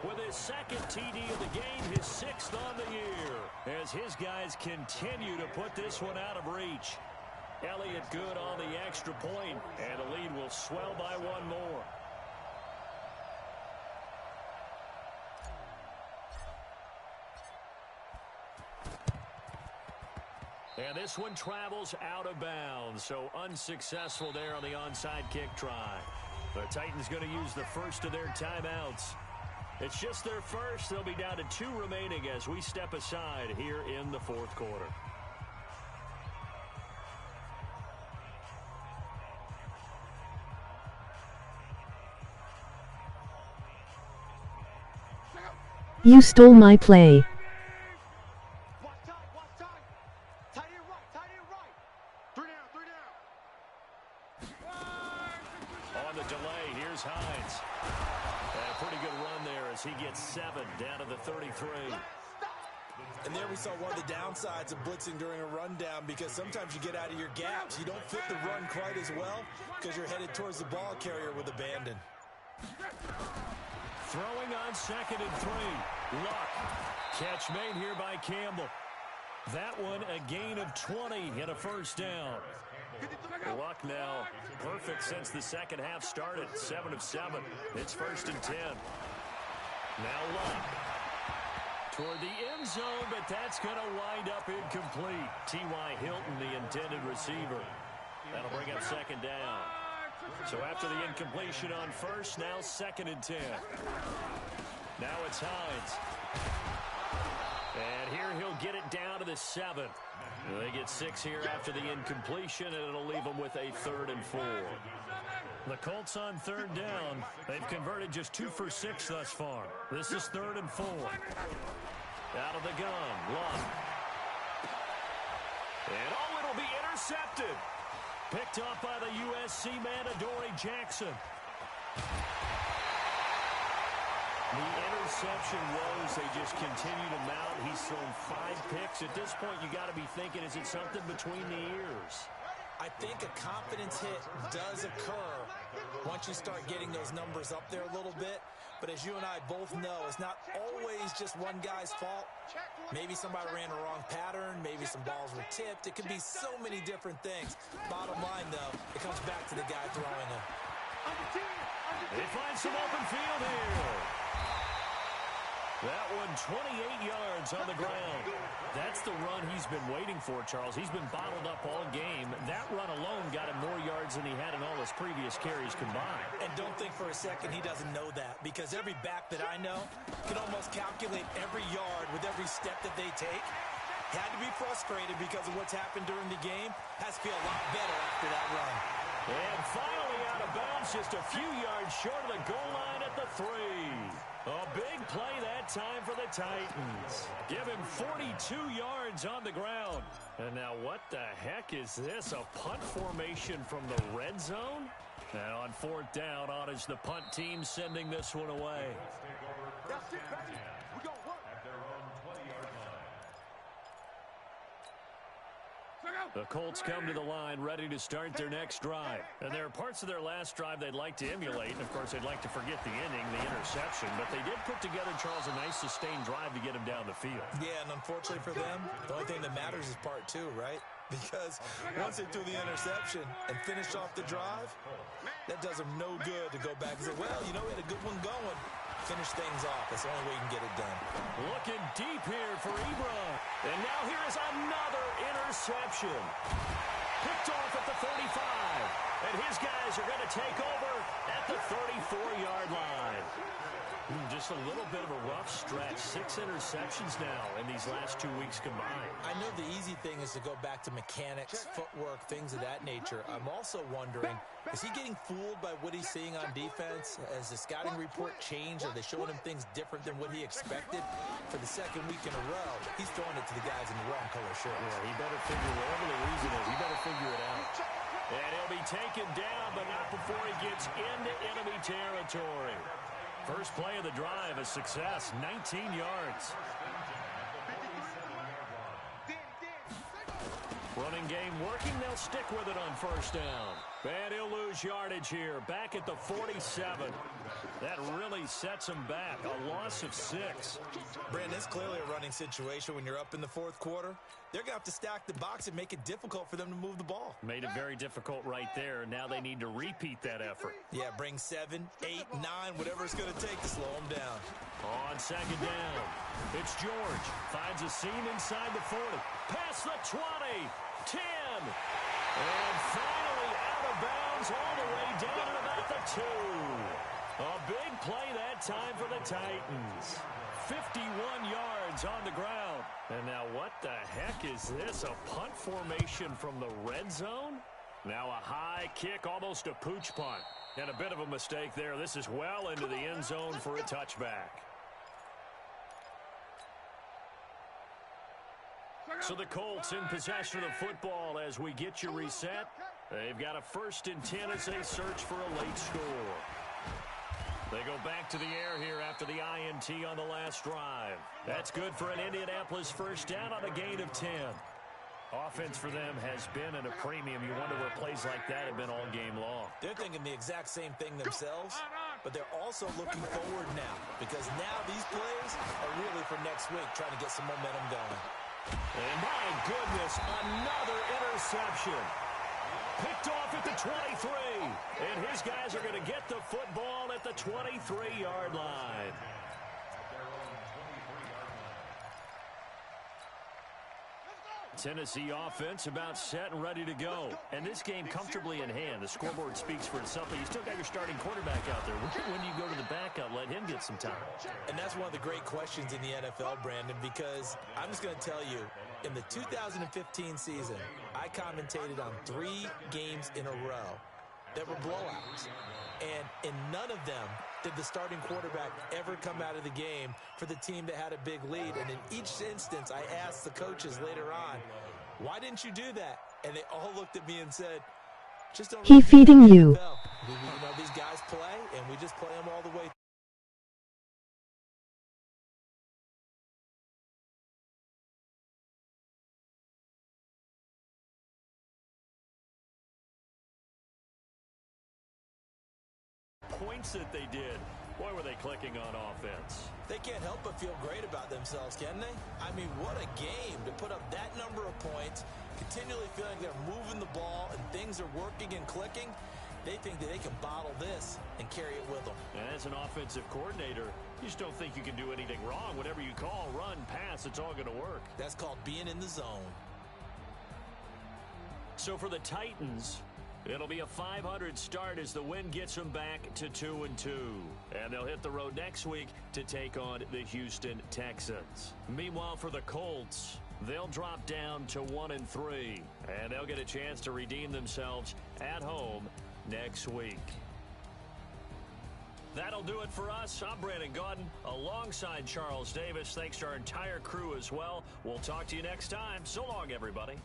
With his 2nd TD of the game, his 6th on the year. As his guys continue to put this one out of reach. Elliott good on the extra point, and the lead will swell by 1 more. And this one travels out of bounds, so unsuccessful there on the onside kick try. The Titans going to use the first of their timeouts. It's just their first. They'll be down to 2 remaining as we step aside here in the 4th quarter. You stole my play. Watch time. Tight end right. 3 down. On the delay, here's Hines. And a pretty good run there as he gets 7 down to the 33. And there we saw one of the downsides of blitzing during a rundown, because sometimes you get out of your gaps. You don't fit the run quite as well because you're headed towards the ball carrier with abandon. Throwing on 2nd and 3. Luck. Catch made here by Campbell. That one a gain of 20 and a 1st down. Luck now perfect since the second half started. 7 of 7. It's 1st and 10. Now Luck. Toward the end zone, but that's going to wind up incomplete. T.Y. Hilton, the intended receiver. That'll bring up 2nd down. So after the incompletion on 1st, now 2nd and 10. Now it's Hines. And here he'll get it down to the 7. They get 6 here after the incompletion, and it'll leave them with a 3rd and 4. The Colts on 3rd down. They've converted just 2 for 6 thus far. This is 3rd and 4. Out of the gun, Luck. And it'll be intercepted. Picked up by the USC man, Adoree Jackson. The interception woes, they just continue to mount. He's thrown 5 picks. At this point, you got to be thinking, is it something between the ears? I think a confidence hit does occur once you start getting those numbers up there a little bit. But as you and I both know, it's not always just one guy's fault. Maybe somebody ran a wrong pattern. Maybe some balls were tipped. It could be so many different things. Bottom line, though, it comes back to the guy throwing it. They find some open field here. That one 28 yards on the ground. That's the run he's been waiting for, Charles. He's been bottled up all game. That run alone got him more yards than he had in all his previous carries combined. And don't think for a second he doesn't know that, because every back that I know can almost calculate every yard with every step that they take. Had to be frustrated because of what's happened during the game. Has to feel a lot better after that run. And finally out of bounds, just a few yards short of the goal line at the 3. A big play that time for the Titans. Give him 42 yards on the ground. And now what the heck is this? A punt formation from the red zone? And on 4th down, on is the punt team sending this one away. That's it, baby. We're going to work. At their own 20-yard line. The Colts come to the line ready to start their next drive. And there are parts of their last drive they'd like to emulate. And, of course, they'd like to forget the inning, the interception. But they did put together, Charles, a nice sustained drive to get him down the field. Yeah, and unfortunately for them, the only thing that matters is part 2, right? Because once they threw the interception and finished off the drive, that does them no good to go back and say, well, you know, we had a good one going. Finish things off. That's the only way you can get it done. Looking deep here for Ebron. And now here is another interception. Picked off at the 35. And his guys are going to take over at the 34-yard line. Just a little bit of a rough stretch. 6 interceptions now in these last 2 weeks combined. I know the easy thing is to go back to mechanics, footwork, things of that nature. I'm also wondering, is he getting fooled by what he's seeing on defense? Has the scouting report changed? Are they showing him things different than what he expected? For the 2nd week in a row, he's throwing it to the guys in the wrong color shirts. Yeah, he better figure, whatever the reason is, he better figure it out. And he'll be taken down, but not before he gets into enemy territory. First play of the drive, a success, 19 yards. Running game working, they'll stick with it on 1st down. And he'll lose yardage here, back at the 47. That really sets him back, a loss of 6. Brandon, it's clearly a running situation when you're up in the 4th quarter. They're going to have to stack the box and make it difficult for them to move the ball. Made it very difficult right there. Now they need to repeat that effort. Yeah, bring 7, 8, 9, whatever it's going to take to slow them down. On 2nd down, it's George. Finds a seam inside the 40. Past the 20, 10. And finally out of bounds all the way down at about the 2. A big play that time for the Titans. 51 yards on the ground. And now what the heck is this? A punt formation from the red zone? Now a high kick, almost a pooch punt. And a bit of a mistake there. This is well into the end zone for a touchback. So the Colts in possession of the football as we get you reset. They've got a 1st and 10 as they search for a late score. They go back to the air here after the INT on the last drive. That's good for an Indianapolis 1st down on a gain of 10. Offense for them has been at a premium. You wonder where plays like that have been all game long. They're thinking the exact same thing themselves, but they're also looking forward now, because now these plays are really for next week, trying to get some momentum going. And my goodness, another interception. Picked off at the 23. And his guys are going to get the football at the 23-yard line. Tennessee offense about set and ready to go. And this game comfortably in hand. The scoreboard speaks for itself, but you still got your starting quarterback out there. When you go to the backup, let him get some time. And that's one of the great questions in the NFL, Brandon, because I'm just going to tell you, in the 2015 season, I commentated on 3 games in a row that were blowouts. And in none of them did the starting quarterback ever come out of the game for the team that had a big lead. And in each instance, I asked the coaches later on, why didn't you do that? And they all looked at me and said, just don't. He feeding you. You know, these guys play, and we just play them all the way. Points that they did. Boy, were they clicking on offense. They can't help but feel great about themselves, can they? I mean, what a game to put up that number of points, continually feeling they're moving the ball and things are working and clicking. They think that they can bottle this and carry it with them. And as an offensive coordinator, you just don't think you can do anything wrong. Whatever you call, run, pass, it's all going to work. That's called being in the zone. So for the Titans, it'll be a 500 start as the win gets them back to 2-2. And they'll hit the road next week to take on the Houston Texans. Meanwhile, for the Colts, they'll drop down to 1-3. And they'll get a chance to redeem themselves at home next week. That'll do it for us. I'm Brandon Gaudin alongside Charles Davis. Thanks to our entire crew as well. We'll talk to you next time. So long, everybody.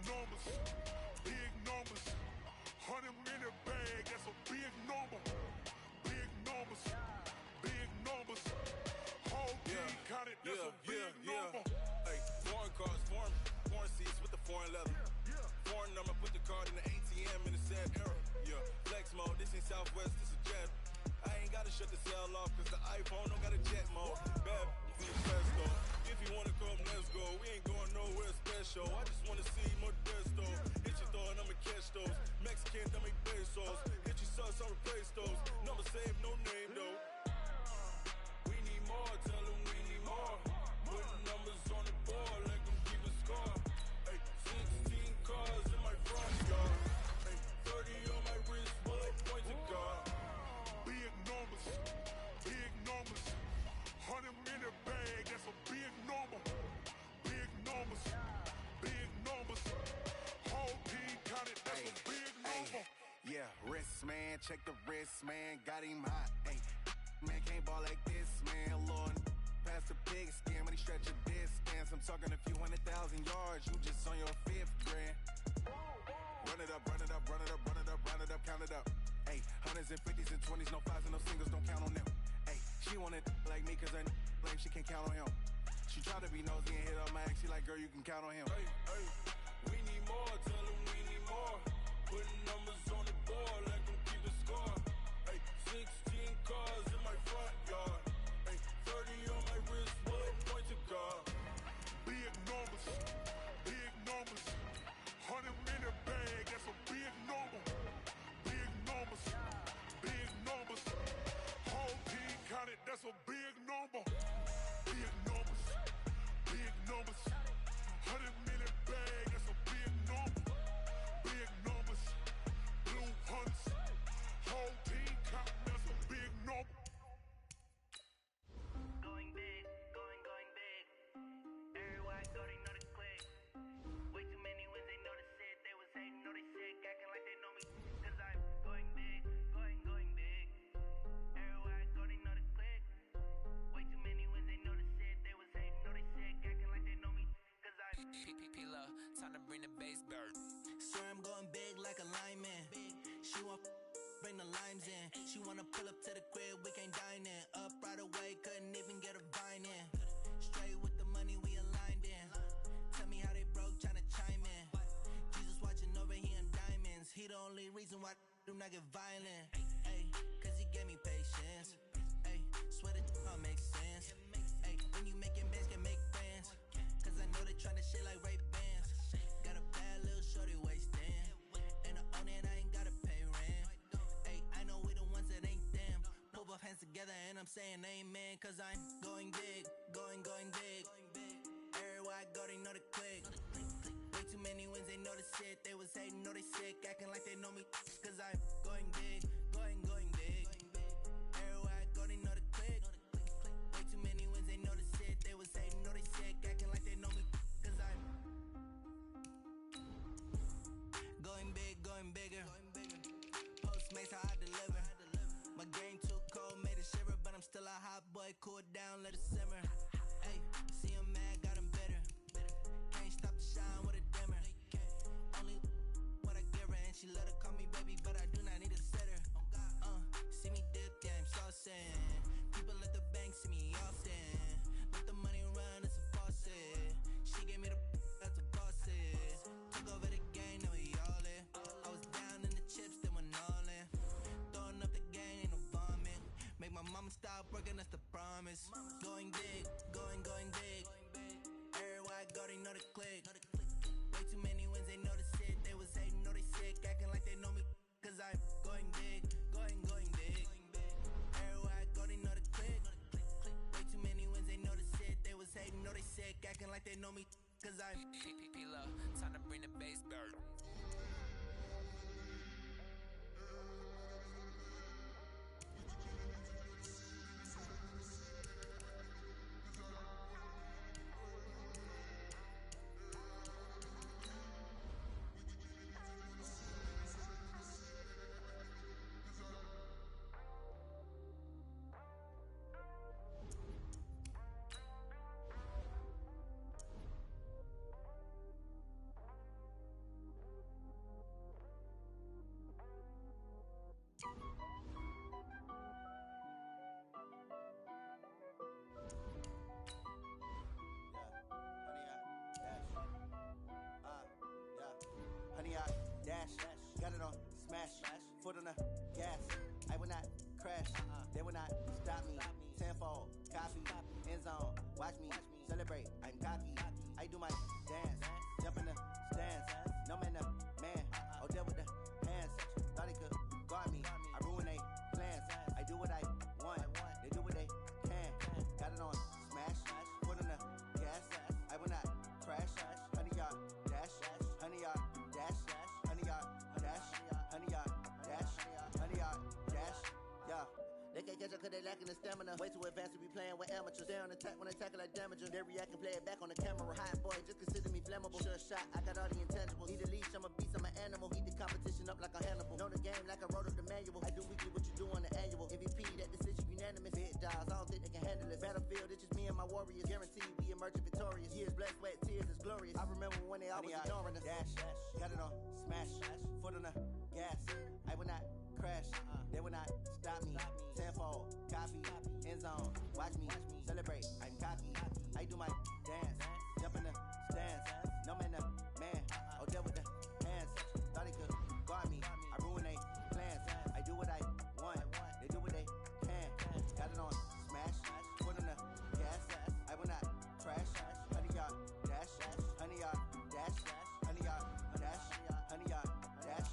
numbers, big numbers. 100-minute bag, that's a big number. Big numbers, big numbers. Whole team counted, that's a big number. Hey, foreign cars, foreign seats with the foreign leather. Foreign number, put the card in the ATM in the sad era. Yeah, flex mode, this ain't Southwest, this is jet. I ain't gotta shut the cell off, cause the iPhone don't got a jet mode. Bad fast though. If you wanna come, let's go. We ain't going nowhere special. I just wanna see Modesto. Hit your thought, I'ma catch those. Mexican, I make pesos. Hit your sus, I'll replace those. Number save, no name though. We need more, tell them we need more. Putting numbers on the board, let them keep a score. Hey, 16 cars in my front yard. Hey, 30 on my wrist, bullet point to God. Big numbers, big numbers. 100-minute bag, that's a big number. Big numbers, big numbers. Whole team counted, that's a big number. Yeah, wrist man, check the wrist man, got him hot. Ay, man can't ball like this, man. Lord, past the pig skin when he stretch a distance. I'm talking a few 100,000 yards, you just on your 5th grand. Run it up, run it up, run it up, run it up, run it up, count it up. Ay, hundreds and 50s and 20s, no 5s and no singles, don't count on them. Ay, she wanted like me cause her lame, she can't count on him. She tried to be nosy and hit up my ex, she like, girl, you can count on him. Hey, hey, we need more, tell them we need more. Putting numbers on the board, let them keep a score. Hey, 16 cars in my front yard. Hey, 30 on my wrist, bullet point to God. Big numbers, big numbers. 100-minute bag, that's a big number. Big numbers, big numbers. Whole team counted, that's a big number. Big numbers, big numbers. 100-minute bag, that's a big number. Big numbers, blue hunts. Whole team counting, that's a big number. Going big, going big. Everywhere I go, they know the click. Way too many wins, they know the shit. They was hating, know they sick, acting like they know me. Cause I'm going big, going big. Everywhere I go, they know the click. Way too many wins, they know the shit. They was hating, know they sick, acting like they know me. Cause I'm P-P-P-Love, time to bring the bass bird. Swear I'm going big like a lineman. She want bring the limes in. She wanna pull up to the crib, we can't dine in. Up right away, couldn't even get a vine in. Straight with the money, we aligned in. Tell me how they broke, tryna chime in. Jesus watching over, he in diamonds. He the only reason why do not get violent. Ay, cause he gave me patience. Ay, swear that all makes sense. Ay, when you making bands, can make friends. Cause I know they tryna shit like Ray Bans. Got a bad little shorty wasting. And I own it, I ain't gotta pay rent. Ay, I know we the ones that ain't them. Put both hands together and I'm saying amen. Cause I'm going big, going big. Everywhere I go, they know the click. Way too many wins, they know the shit. They was hating, know they sick, acting like they know me. Cause I'm going big, going big. Everywhere I go, they know the click. Way too many wins, they know the shit. They was hating, know they sick, acting like they know me. Cause I'm going big, going bigger. Postmates how I deliver. My game too cold, made it shiver. But I'm still a hot boy, cool it down, let it simmer. Hey, see him mad, got him bitter. Can't stop the shine with a dimmer. Only what I give her, and she let her call me baby, but I do not need a sitter. See me dip, yeah, I'm saucing. People at the bank see me often. Let the money run, it's a faucet. She gave me the that's a faucet. Took over the game, now we all in. I was down in the chips, then went all in. Throwing up the game, ain't no vomit. Make my mama stop working, that's the promise. Going big, going big. Everywhere I go, they know the click. Way too many wins, they know the shit. They was hating, know they sick, acting like they know me. Cause I'm going big, going big. Everywhere I go, they know the click. Way too many wins, they know the shit. They was hating, know they sick, acting like they know me. Cause I'm P-P-P-Love, time to bring the bass bird. dash. Got it on smash. Foot on the gas. I will not crash. They will not stop me. Tenfold, copy, end zone. Watch me celebrate. I'm cocky. I do my dance. Jump in the stands. No man, the man. Oh, deal with the hands. Thought he could guard me. I ruin they plans. I do what I want. They do what they can. Got it on smash. Foot on the gas. I will not crash. 100-yard dash. 100-yard dash. 100-yard dash. 100-yard dash. 100-yard dash. Yeah. They can't catch up cause they lacking the stamina. Way too advanced to be playing with amateurs. Stay on attack when they tackle like damager. They react and play it back on the camera. Hot boy, just consider me flammable. Sure shot, I got all the intangibles. Need a leash, I'm a beast, I'm an animal. Eat the competition up like a Hannibal. Know the game like I wrote up the manual. I do weekly what you do on the annual. MVP, that decision unanimous. Big dogs, I don't think they can handle it. Battlefield, it's just me and my warriors. Guaranteed we emerging victorious. Years, blood, sweat, tears, it's glorious. I remember when they always ignoring us. Dash, got it on smash. Foot on the gas. I will not crash. They will not stop me. Tenfold, copy, end zone. Watch me celebrate. I'm cocky. I do my dance. Jump in the stands. No man, the man. Oh, deal with the hands. Thought he could guard me. I ruin they plans. I do what I want. They do what they can. Got it on smash. Foot on the gas. I will not crash. 100-yard dash. 100-yard dash. 100-yard dash. 100-yard dash.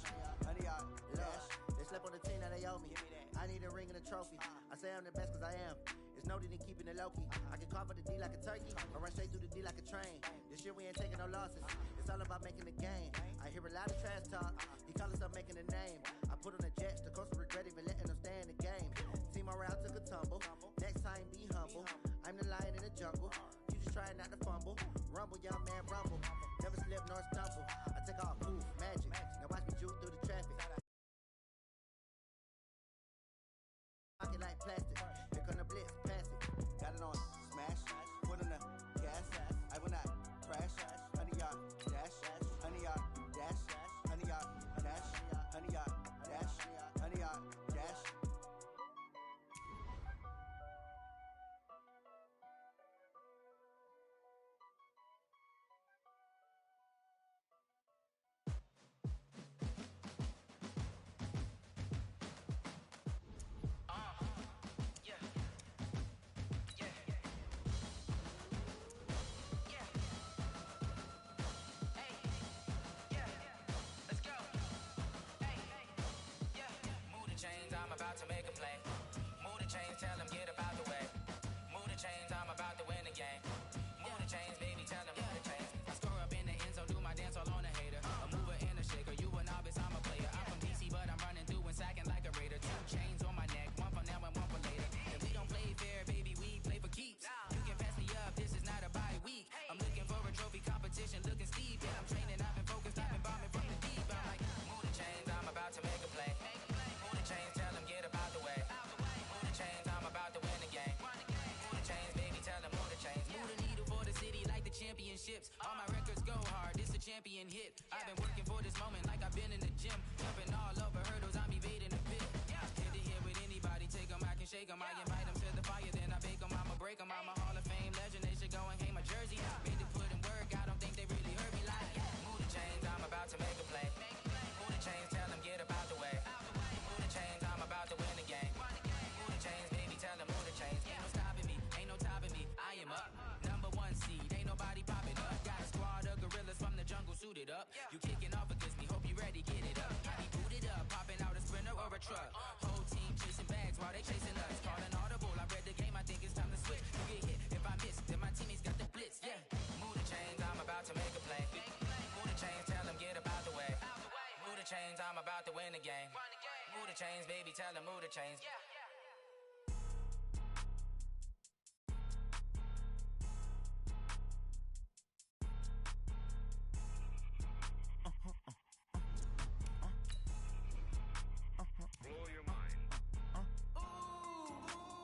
100-yard dash. They slept on the team that they owe me. I need a ring and a trophy. I say I'm the best cause I am. It's no need in keeping it low-key. I can carve up the D like a turkey, or run straight through the D like a train. This year we ain't taking no losses. It's all about making the game. I hear a lot of trash talk. He call himself making a name. I put on the Jets, the coach will regret even letting them stay in the game. Team morale took a tumble. Next time be humble. I'm the lion in the jungle. You just trying not to fumble. Rumble, young man, rumble. Never slip nor stumble. I take all poof, magic. Now watch me juke through the traffic. Pocket like plastic. Here come the blitz, pass it. Got it on smash. Foot on the gas. I will not crash. 100-yard dash. 100-yard dash. 100-yard dash. 100-yard dash. 100-yard dash. I'm about to make a play. Move the chains, tell them get about the way. Move the chains, I'm about to win the game. Move the chains, baby, tell them move the chains. I score up in the end zone, do my dance all on a hater. A mover and a shaker, you a novice, I'm a player. I'm from DC, but I'm running through and sacking like a raider. 2 chains on my neck, one for now and one for later. If we don't play fair, baby, we play for keeps. You can pass me up, this is not a bye week. I'm looking for a trophy competition, looking steep. Yeah, I'm training, I've been focused, I've been bombing from the deep. I'm like, move the chains, I'm about to make a play. Move the chains, tell them get about the way. Move the chains, I'm about to win the game. Move the chains, baby, tell them move the chains. Move the needle for the city like the championships. All my records go hard, this a champion hit. I've been working for this moment like I've been in the gym. Jumping all over hurdles, I'm evading the pit. Head to head with anybody, take them, I can shake them. I invite them to the fire, then I bake them, I'ma break them. I'm a Hall of Fame legend, they should go and hang my jersey. Made to put in work, I don't think they really heard me like. Move the chains, I'm about to make a play. Move the chains, tell them get about the way. Move the chains, I'm about to win the game. Move the chains, baby, tell them move the chains. Ain't no stopping me, ain't no topping me. I am up, number 1 seed, ain't nobody popping up. Got a squad of gorillas from the jungle suited up. You kicking off against me, hope you ready, get it up. I be booted up, popping out a sprinter or a truck. Whole team chasing bags while they chasing us. Calling audible, I read the game, I think it's time to switch. You get hit, if I miss, then my teammates got the blitz. Yeah, move the chains, I'm about to make a play. Move the chains, tell them get about the way. Move the chains, I'm about to win the game. Move the chains, baby, tell them move the chains. Blow your mind.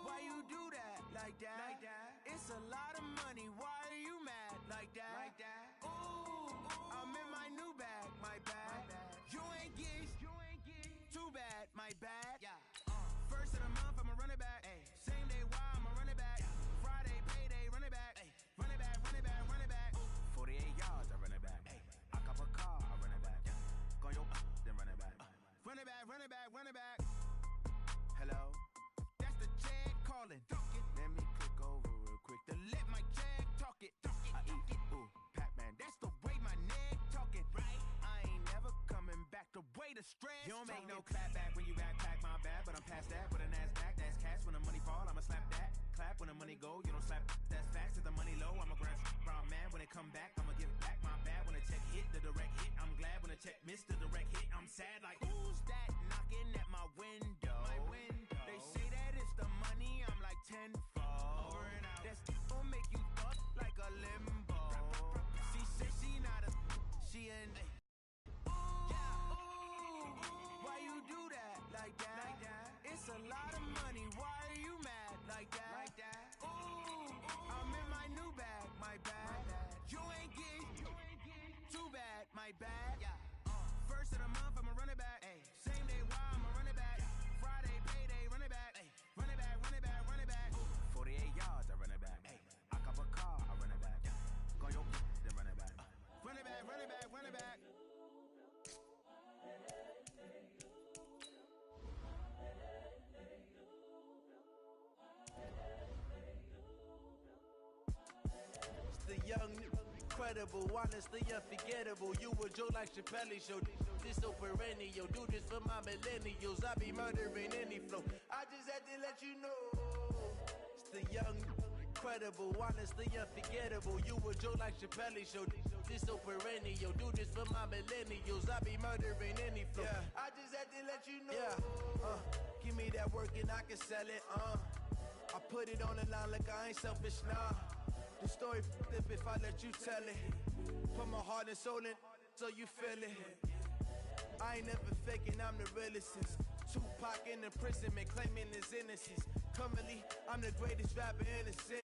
Why you do that? Like that? Like that? It's a lot of money. Why are you mad? Like that? Like that? Ooh, I'm in my new bag. My bad. You ain't geeks. Too bad. My bad. Yeah. First the money go. You don't slap that's fast at the money low. I'm a grand brown man. When it come back, I'ma give back my bad. When the check hit, the direct hit. I'm glad when the check missed the direct hit. I'm sad like, who's that knocking at my window? They say that it's the money. I'm like tenfold. That's gonna make you fuck like a limbo. She said she not a, she an. Why you do that like that? It's a lot of money. Why are you mad like that? Ooh, I'm in my new bag, my bad. You ain't getting too bad, my bad. First of the month, I'ma run it back. Same day, why I'ma run it back. Friday, payday, run it back. Run it back, run it back, run it back. 48 yards, I run it back. I cop a car, I run it back. Go your then run it back. Run it back, run it back, run it back. The young, incredible, honestly unforgettable. You a Joe like Tcfl show. This so perennial. Do this for my millennials. I be murdering any flow. I just had to let you know. It's the young, incredible, honestly unforgettable. You a Joe like Tcfl show. This so perennial. Do this for my millennials. I be murdering any flow. I just had to let you know. Give me that work and I can sell it. I put it on the line like I ain't selfish, nah. The story flip if I let you tell it. Put my heart and soul in so you feel it. I ain't never faking, I'm the realest since Tupac in imprisonment, claiming his innocence. Currently, I'm the greatest rapper in the city.